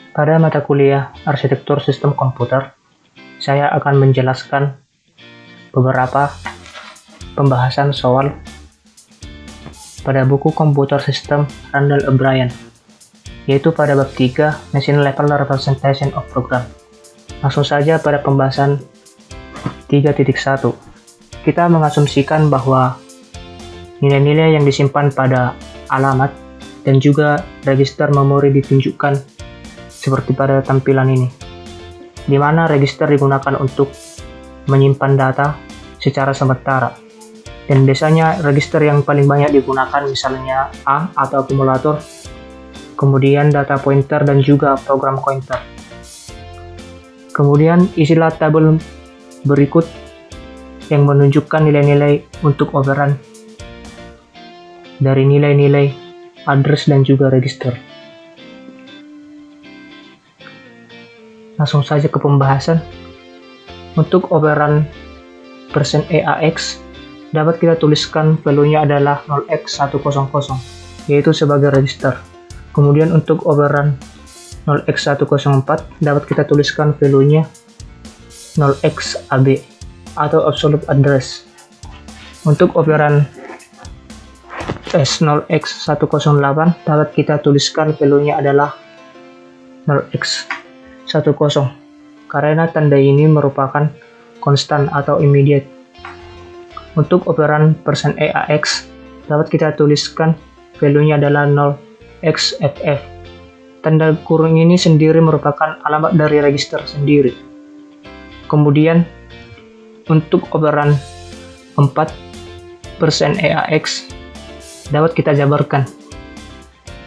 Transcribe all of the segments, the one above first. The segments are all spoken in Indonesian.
Pada mata kuliah Arsitektur Sistem Komputer, saya akan menjelaskan beberapa pembahasan soal pada buku Komputer Sistem Randall O'Brien, yaitu pada bab 3 Machine Level Representation of Program. Langsung saja pada pembahasan 3.1. Kita mengasumsikan bahwa nilai-nilai yang disimpan pada alamat dan juga register memori ditunjukkan seperti pada tampilan ini, di mana register digunakan untuk menyimpan data secara sementara. Dan biasanya register yang paling banyak digunakan misalnya A atau akumulator, kemudian data pointer dan juga program pointer. Kemudian isilah tabel berikut yang menunjukkan nilai-nilai untuk operan dari nilai-nilai address dan juga register. Langsung saja ke pembahasan. Untuk operan %EAX dapat kita tuliskan value-nya adalah 0x100, yaitu sebagai register. Kemudian untuk operan 0x104 dapat kita tuliskan value-nya 0xAB atau absolute address. Untuk operan S0x108 dapat kita tuliskan value-nya adalah 0x10 karena tanda ini merupakan konstan atau immediate. Untuk operan %EAX dapat kita tuliskan value-nya adalah 0xFF. Tanda kurung ini sendiri merupakan alamat dari register sendiri. Kemudian untuk operan 4 %EAX dapat kita jabarkan,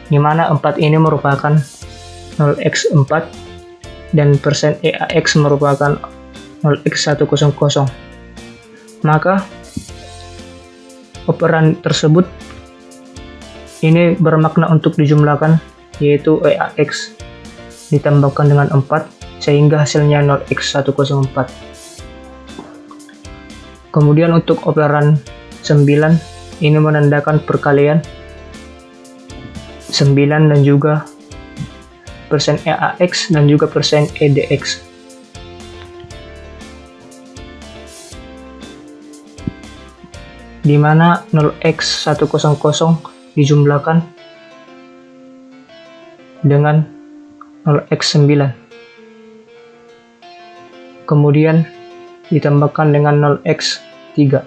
di mana 4 ini merupakan 0x4 dan %EAX merupakan 0x100. Maka operan tersebut ini bermakna untuk dijumlahkan, yaitu EAX ditambahkan dengan 4 sehingga hasilnya 0x104. Kemudian untuk operan 9 ini menandakan perkalian 9 dan juga %EAX dan juga %EDX. Di mana 0x100 dijumlahkan dengan 0x9. Kemudian ditambahkan dengan 0x3,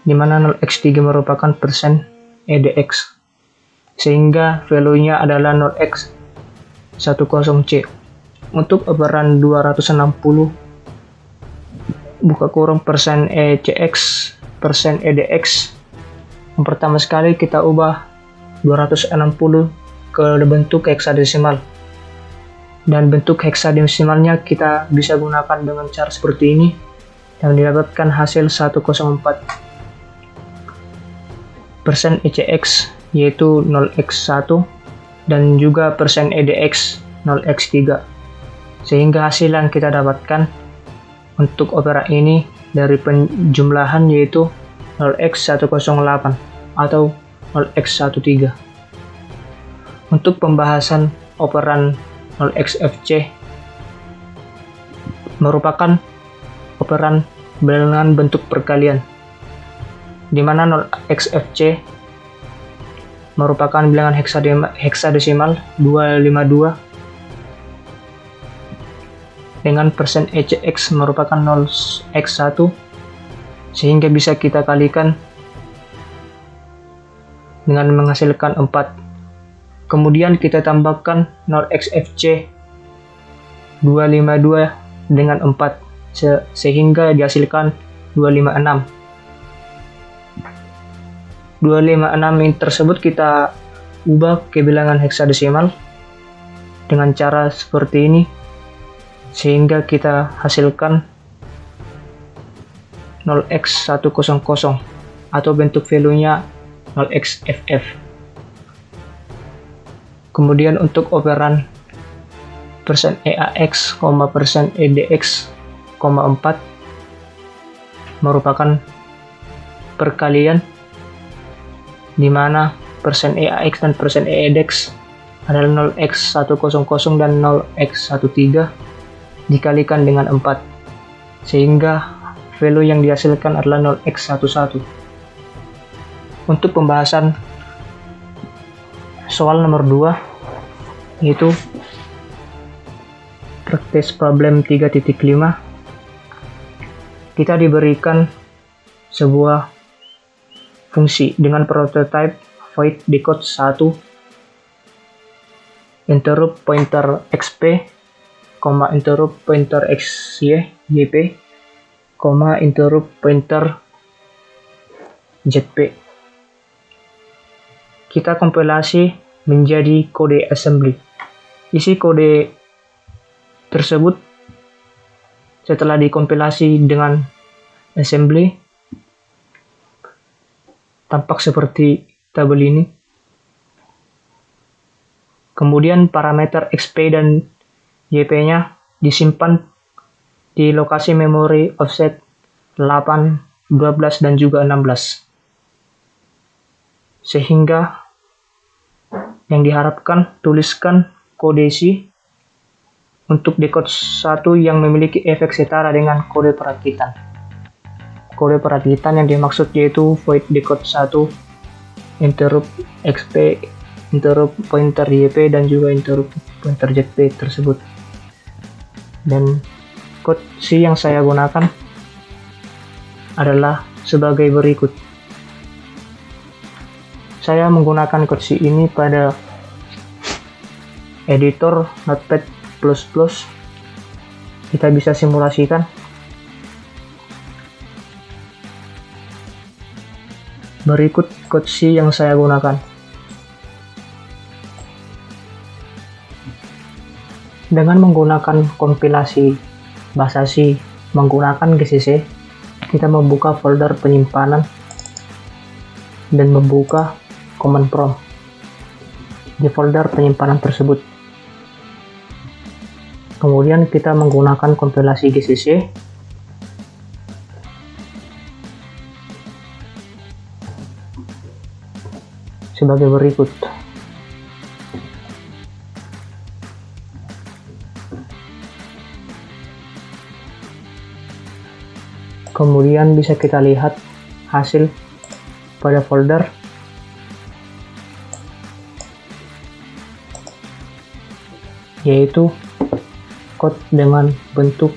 di mana 0x3 merupakan %EDX, sehingga value-nya adalah 0x10C. Untuk operan 260 buka kurung %ECX, %EDX, yang pertama sekali kita ubah 260 ke bentuk heksadesimal. Dan bentuk heksadesimalnya kita bisa gunakan dengan cara seperti ini dan didapatkan hasil 104. %ECX yaitu 0x1 dan juga %EDX 0x3, sehingga hasil yang kita dapatkan untuk opera ini dari penjumlahan yaitu 0x108 atau 0x13. Untuk pembahasan operan 0xFC merupakan operan dengan bentuk perkalian, di mana 0xFC merupakan bilangan heksadesimal 252 dengan %ECX merupakan 0x1, sehingga bisa kita kalikan dengan menghasilkan 4. Kemudian kita tambahkan 0xFC 252 dengan 4 sehingga dihasilkan 256. 256 ini tersebut kita ubah ke bilangan heksadesimal dengan cara seperti ini, sehingga kita hasilkan 0x100 atau bentuk value-nya 0xFF. Kemudian untuk operan %EAX, %EDX, 4 merupakan perkalian, di mana %EAX dan %EDX adalah 0x100 dan 0x13 dikalikan dengan 4, sehingga value yang dihasilkan adalah 0x11. Untuk pembahasan soal nomor 2, yaitu practice problem 3.5, kita diberikan sebuah fungsi dengan prototype void decode 1 interrupt pointer xp, interrupt pointer xy, yp, interrupt pointer zp. Kita kompilasi menjadi kode assembly. Isi kode tersebut setelah dikompilasi dengan assembly tampak seperti tabel ini. Kemudian parameter xp dan yp-nya disimpan di lokasi memori offset 8, 12, dan juga 16. Sehingga yang diharapkan, tuliskan kode C untuk decode 1 yang memiliki efek setara dengan kode perakitan. Kode perakitan yang dimaksud yaitu void decode 1 interrupt xp, interrupt pointer yp, dan juga interrupt pointer zp tersebut. Dan code C yang saya gunakan adalah sebagai berikut. Saya menggunakan code C ini pada editor Notepad++. Kita bisa simulasikan. Berikut code C yang saya gunakan. Dengan menggunakan kompilasi bahasa C menggunakan GCC, kita membuka folder penyimpanan dan membuka command prompt di folder penyimpanan tersebut. Kemudian kita menggunakan kompilasi GCC sebagai berikut. Kemudian bisa kita lihat hasil pada folder. Yaitu code dengan bentuk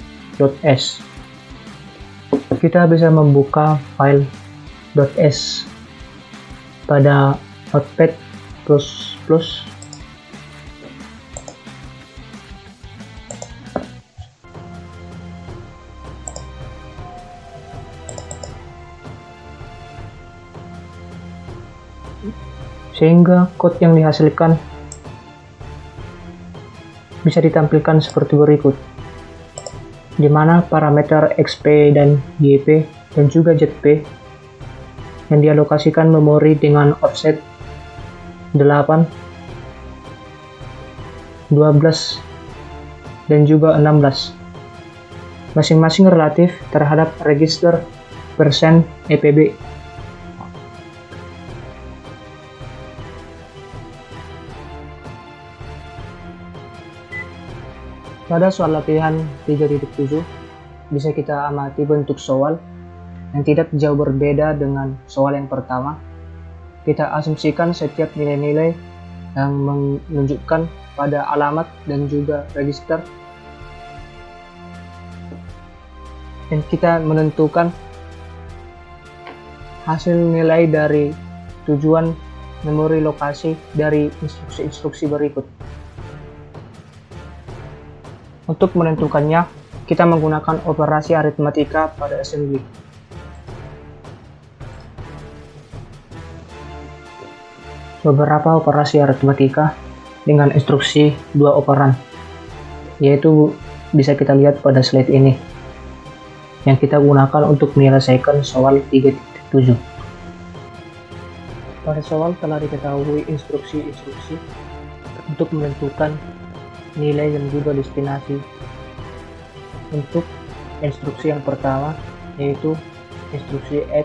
.s. Kita bisa membuka file .s pada Notepad++. Sehingga code yang dihasilkan bisa ditampilkan seperti berikut, di mana parameter xp dan yp dan juga zp yang dialokasikan memori dengan offset 8, 12, dan juga 16, masing-masing relatif terhadap register persen EPB. Pada soal latihan 3.7 bisa kita amati bentuk soal yang tidak jauh berbeda dengan soal yang pertama. Kita asumsikan setiap nilai-nilai yang menunjukkan pada alamat dan juga register, dan kita menentukan hasil nilai dari tujuan memori lokasi dari instruksi-instruksi berikut. Untuk menentukannya, kita menggunakan operasi aritmatika pada assembly. Beberapa operasi aritmatika dengan instruksi 2 operan, yaitu bisa kita lihat pada slide ini, yang kita gunakan untuk menyelesaikan soal 3.7. Pada soal telah diketahui instruksi-instruksi untuk menentukan nilai dan juga destinasi. Untuk instruksi yang pertama yaitu instruksi add.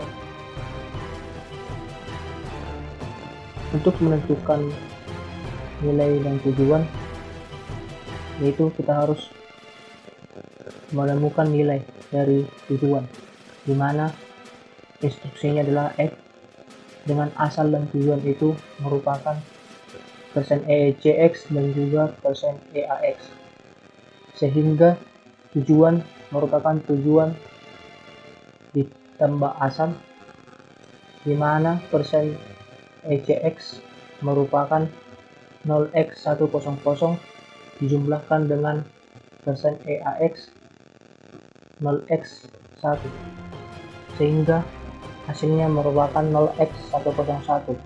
Untuk menentukan nilai dan tujuan, yaitu kita harus menemukan nilai dari tujuan, di mana instruksinya adalah X dengan asal dan tujuan itu merupakan %ECX dan juga %EAX, sehingga tujuan merupakan tujuan ditambah asal, di mana %ECX merupakan 0x100 dijumlahkan dengan %EAX 0x1, sehingga hasilnya merupakan 0x101.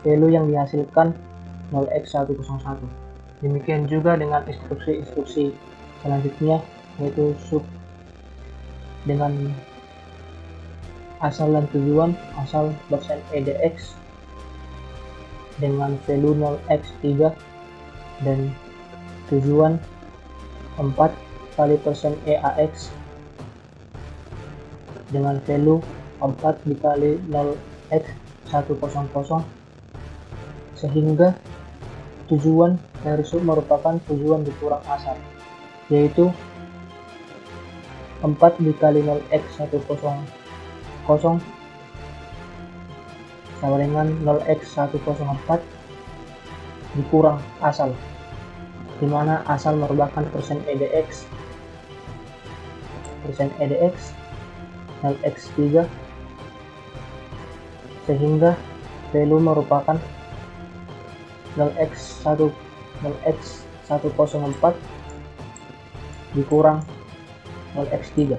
Value yang dihasilkan 0x101. Demikian juga dengan instruksi-instruksi selanjutnya, yaitu sub dengan asal dan tujuan. Asal %EDX dengan value 0x3 dan tujuan 4 kali %EAX dengan value 4 dikali 0x100, sehingga tujuan dari sub merupakan tujuan dikurang asal, yaitu 4 dikali 0x100 sama dengan 0x104 dikurang asal, di mana asal merupakan %EDX 0x3, sehingga value merupakan 0x104 dikurang 0x3.